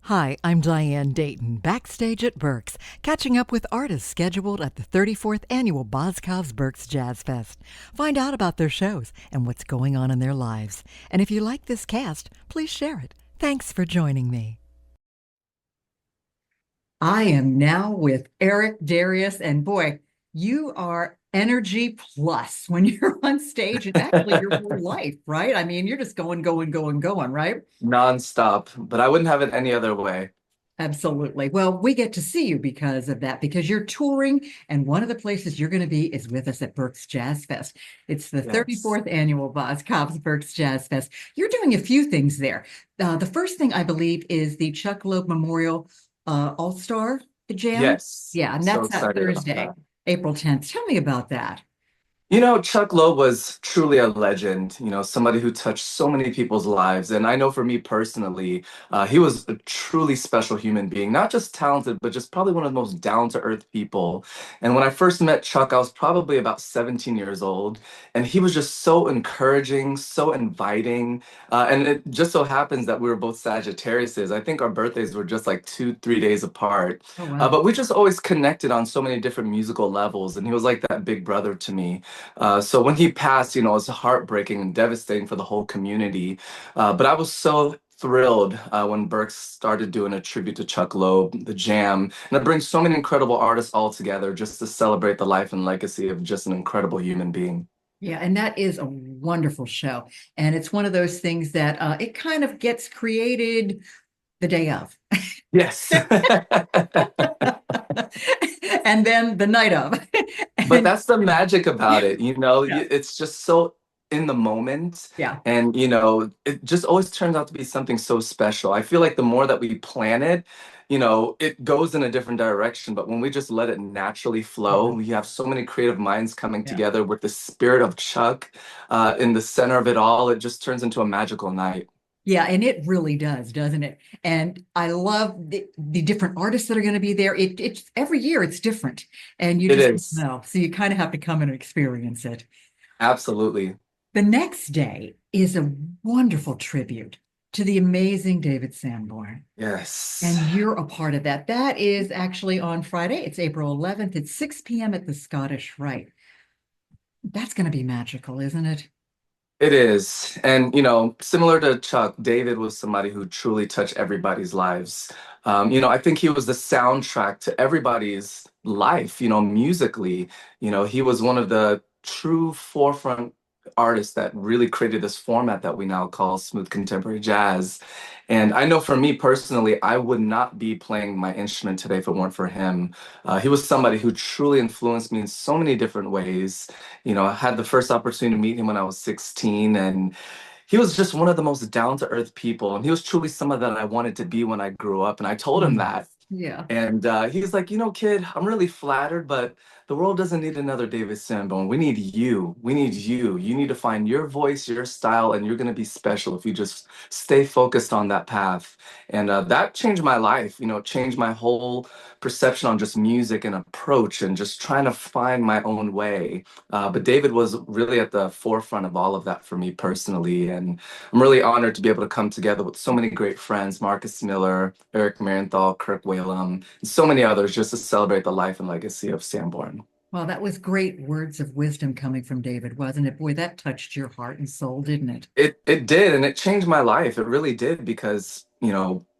Hi, I'm Diane Dayton, backstage at Berks, catching up with artists scheduled at the 34th annual Boscov's Berks Jazz Fest. Find out about their shows and what's going on in their lives. And if you like this cast, please share it. Thanks for joining me. I am now with Eric Darius, and boy, you are energy plus when you're on stage and actually your whole life, right? I mean, you're just going, going, going, going, right? Nonstop, but I wouldn't have it any other way. Absolutely. Well, we get to see you because of that, because you're touring, and one of the places you're going to be is with us at Berks Jazz Fest. It's the Yes. 34th annual Boscov's Berks Jazz Fest. You're doing a few things there. The first thing I believe is the Chuck Loeb Memorial All-Star Jam. Yes. Yeah, and So that's that excited about Thursday, that. April 10th. Tell me about that. Chuck Loeb was truly a legend, somebody who touched so many people's lives. And I know for me personally, he was a truly special human being, not just talented, but just probably one of the most down-to-earth people. And when I first met Chuck, I was probably about 17 years old, and he was just so encouraging, so inviting. And it just so happens that we were both Sagittariuses. I think our birthdays were just like 2, 3 days apart. Oh, wow. But we just always connected on so many different musical levels, and he was like that big brother to me. So when he passed, it was heartbreaking and devastating for the whole community. But I was so thrilled when Berks started doing a tribute to Chuck Loeb, the Jam, and it brings so many incredible artists all together just to celebrate the life and legacy of just an incredible human being. Yeah, and that is a wonderful show. And it's one of those things that it kind of gets created the day of. Yes. And then the night of. But And that's the magic about it, yeah, it's just so in the moment. yeah, And, it just always turns out to be something so special. I feel like the more that we plan it, it goes in a different direction. But when we just let it naturally flow, we have so many creative minds coming yeah. together with the spirit of Chuck in the center of it all. It just turns into a magical night. Yeah, and it really does, doesn't it? And I love the different artists that are going to be there. It's every year it's different, and you It just don't is. know. So you kind of have to come and experience it. Absolutely. The next day is a wonderful tribute to the amazing David Sanborn. Yes. And you're a part of that. That is actually on Friday. It's April 11th at 6 p.m. at the Scottish Rite. That's going to be magical, isn't it? It is. And, similar to Chuck, David was somebody who truly touched everybody's lives. I think he was the soundtrack to everybody's life, musically. He was one of the true forefront artists that really created this format that we now call smooth contemporary jazz. And I know for me personally, I would not be playing my instrument today if it weren't for him. He was somebody who truly influenced me in so many different ways. I had the first opportunity to meet him when I was 16, and he was just one of the most down-to-earth people. And he was truly someone that I wanted to be when I grew up. And I told him Mm. that. Yeah. And he's like, kid, I'm really flattered, but the world doesn't need another David Sanborn. We need you. We need you. You need to find your voice, your style, and you're going to be special if you just stay focused on that path. And that changed my life, changed my whole perception on just music and approach and just trying to find my own way. But David was really at the forefront of all of that for me personally. And I'm really honored to be able to come together with so many great friends, Marcus Miller, Eric Marienthal, Kirk Whalum, and so many others just to celebrate the life and legacy of Sanborn. Well, that was great words of wisdom coming from David, wasn't it? Boy, that touched your heart and soul, didn't it? It did, and it changed my life. It really did because,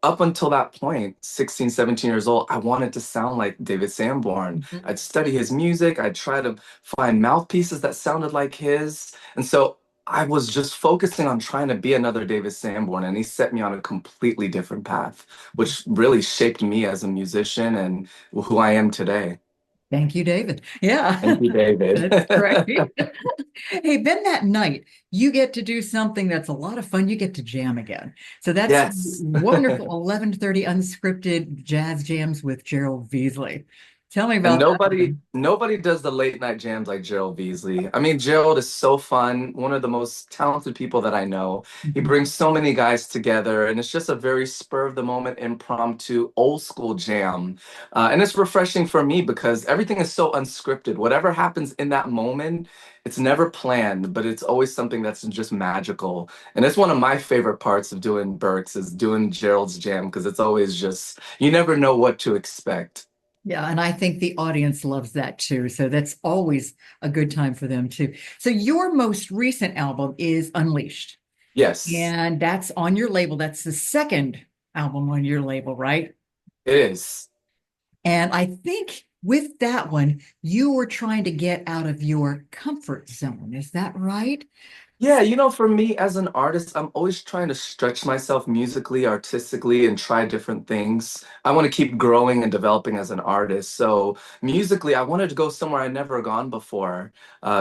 up until that point, 16, 17 years old, I wanted to sound like David Sanborn. Mhm. I'd study his music, I'd try to find mouthpieces that sounded like his. And so I was just focusing on trying to be another David Sanborn, and he set me on a completely different path, which really shaped me as a musician and who I am today. Thank you, David. Yeah, Thank you, David. that's great. Hey, then that night, you get to do something that's a lot of fun. You get to jam again. So that's Yes. wonderful 11:30 unscripted jazz jams with Gerald Veasley. Tell me And about that nobody one. nobody does the late night jams like Gerald Beasley. I mean, Gerald is so fun, one of the most talented people that I know. He Mhm. brings so many guys together, and it's just a very spur of the moment, impromptu, old school jam. And it's refreshing for me because everything is so unscripted. Whatever happens in that moment, it's never planned, but it's always something that's just magical. And it's one of my favorite parts of doing Berks is doing Gerald's jam because it's always just you never know what to expect. Yeah, and I think the audience loves that too. So that's always a good time for them too. So your most recent album is Unleashed, Yes, and that's on your label. That's the second album on your label, right? it is. And I think with that one, you were trying to get out of your comfort zone. Is that right? Yeah, for me as an artist, I'm always trying to stretch myself musically, artistically, and try different things. I want to keep growing and developing as an artist. So musically, I wanted to go somewhere I'd never gone before.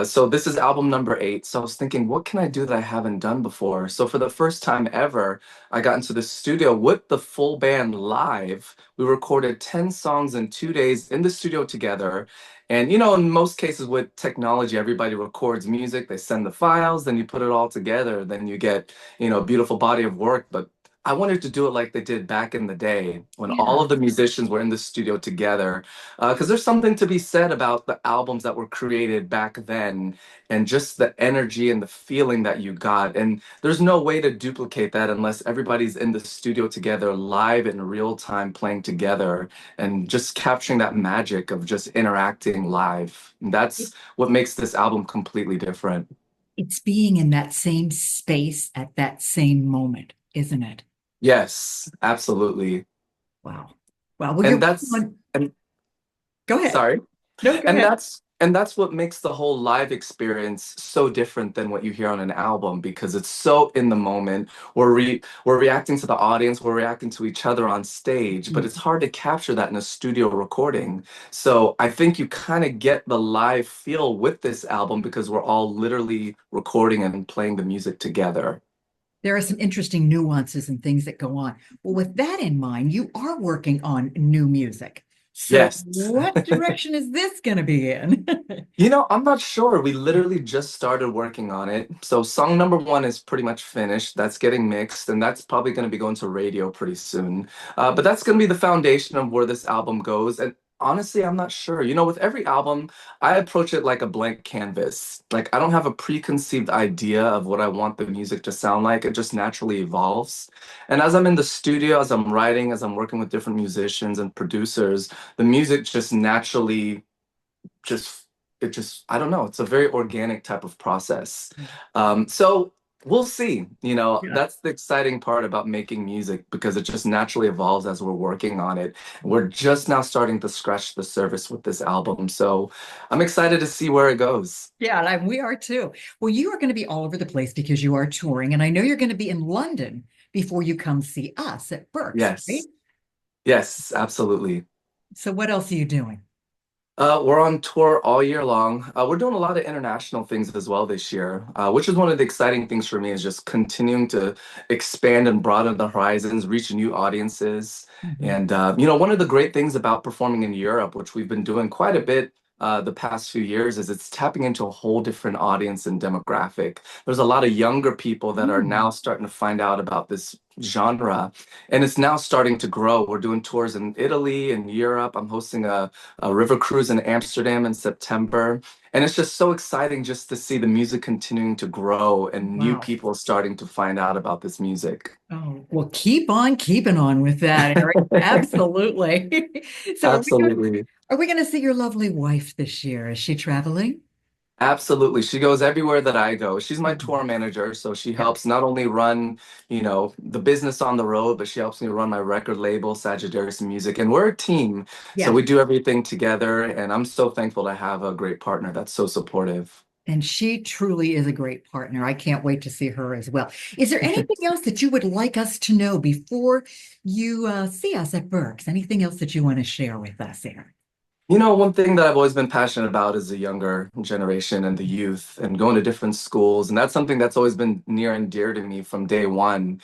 So this is album number 8. So I was thinking, what can I do that I haven't done before? So for the first time ever, I got into the studio with the full band live. We recorded 10 songs in 2 days in the studio together. And in most cases with technology, everybody records music, they send the files, then you put it all together, then you get, a beautiful body of work. But I wanted to do it like they did back in the day when all Yeah. of the musicians were in the studio together. Because there's something to be said about the albums that were created back then and just the energy and the feeling that you got. And there's no way to duplicate that unless everybody's in the studio together, live in real time, playing together and just capturing that magic of just interacting live. That's what makes this album completely different. It's being in that same space at that same moment, isn't it? Yes, absolutely. Wow. Wow. Well, And you're that's on. and Go ahead. sorry. No, go And ahead. that's what makes the whole live experience so different than what you hear on an album because it's so in the moment. We're reacting to the audience, we're reacting to each other on stage, but it's hard to capture that in a studio recording. So I think you kind of get the live feel with this album because we're all literally recording and playing the music together. There are some interesting nuances and things that go on. Well, with that in mind, you are working on new music. So, Yes. what direction is this going to be in? I'm not sure. We literally just started working on it. So song number 1 is pretty much finished. That's getting mixed, and that's probably going to be going to radio pretty soon. But that's going to be the foundation of where this album goes. And honestly, I'm not sure. With every album, I approach it like a blank canvas. Like I don't have a preconceived idea of what I want the music to sound like. It just naturally evolves. And as I'm in the studio, as I'm writing, as I'm working with different musicians and producers, the music just naturally just it just I don't know, it's a very organic type of process. So we'll see. Yeah. That's the exciting part about making music because it just naturally evolves as we're working on it. We're just now starting to scratch the surface with this album, so I'm excited to see where it goes. Yeah, and we are too. Well, you are going to be all over the place because you are touring, and I know you're going to be in London before you come see us at Berks, right? Yes, yes, absolutely. So, what else are you doing? We're on tour all year long. We're doing a lot of international things as well this year, which is one of the exciting things for me is just continuing to expand and broaden the horizons, reach new audiences. Mhm. And, one of the great things about performing in Europe, which we've been doing quite a bit the past few years, is it's tapping into a whole different audience and demographic. There's a lot of younger people that are Mm. now starting to find out about this genre, and it's now starting to grow. We're doing tours in Italy and Europe. I'm hosting a river cruise in Amsterdam in September. And it's just so exciting just to see the music continuing to grow and new Wow. people starting to find out about this music. Oh, well, keep on keeping on with that, Eric. Absolutely. So, Absolutely. are we going to see your lovely wife this year? Is she traveling? Absolutely. She goes everywhere that I go. She's my Mhm. tour manager, so she Yeah. helps not only run, the business on the road, but she helps me run my record label, Sagittarius Music, and we're a team. So Yeah. we do everything together, and I'm so thankful to have a great partner that's so supportive. And she truly is a great partner. I can't wait to see her as well. Is there anything else that you would like us to know before you see us at Berks? Anything else that you want to share with us, Eric? One thing that I've always been passionate about is the younger generation and the youth and going to different schools. And that's something that's always been near and dear to me from day one.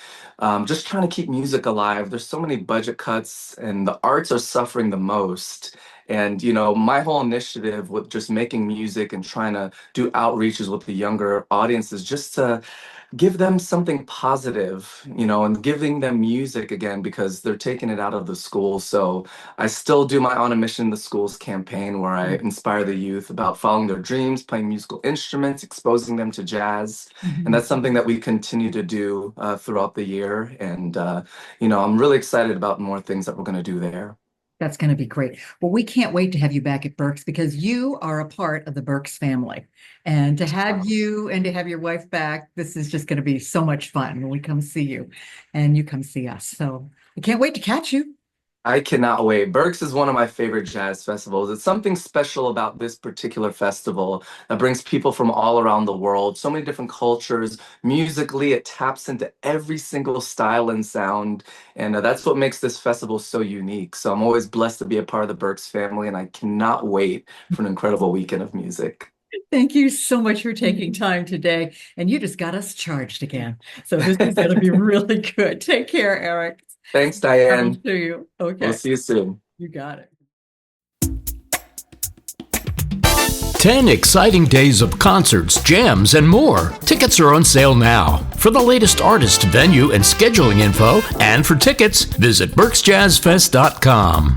Just trying to keep music alive. There's so many budget cuts, and the arts are suffering the most. And, my whole initiative with just making music and trying to do outreaches with the younger audience is just to give them something positive, and giving them music again because they're taking it out of the school. So I still do my On a Mission in the Schools campaign where I inspire the youth about following their dreams, playing musical instruments, exposing them to jazz. And Mhm. that's something that we continue to do throughout the year. And, I'm really excited about more things that we're going to do there. That's going to be great. Well, we can't wait to have you back at Berks because you are a part of the Berks family. And to have you and to have your wife back, this is just going to be so much fun when we come see you and you come see us. So I can't wait to catch you. I cannot wait. Berks is one of my favorite jazz festivals. It's something special about this particular festival that brings people from all around the world, so many different cultures. Musically, it taps into every single style and sound, and that's what makes this festival so unique. So I'm always blessed to be a part of the Berks family, and I cannot wait for an incredible weekend of music. Thank you so much for taking time today. And you just got us charged again. So this is going to be really good. Take care, Eric. Thanks, Travel Diane. to you. We'll Okay, see you soon. you got it. 10 exciting days of concerts, jams, and more. Tickets are on sale now. For the latest artist, venue, and scheduling info, and for tickets, visit BerksJazzFest.com.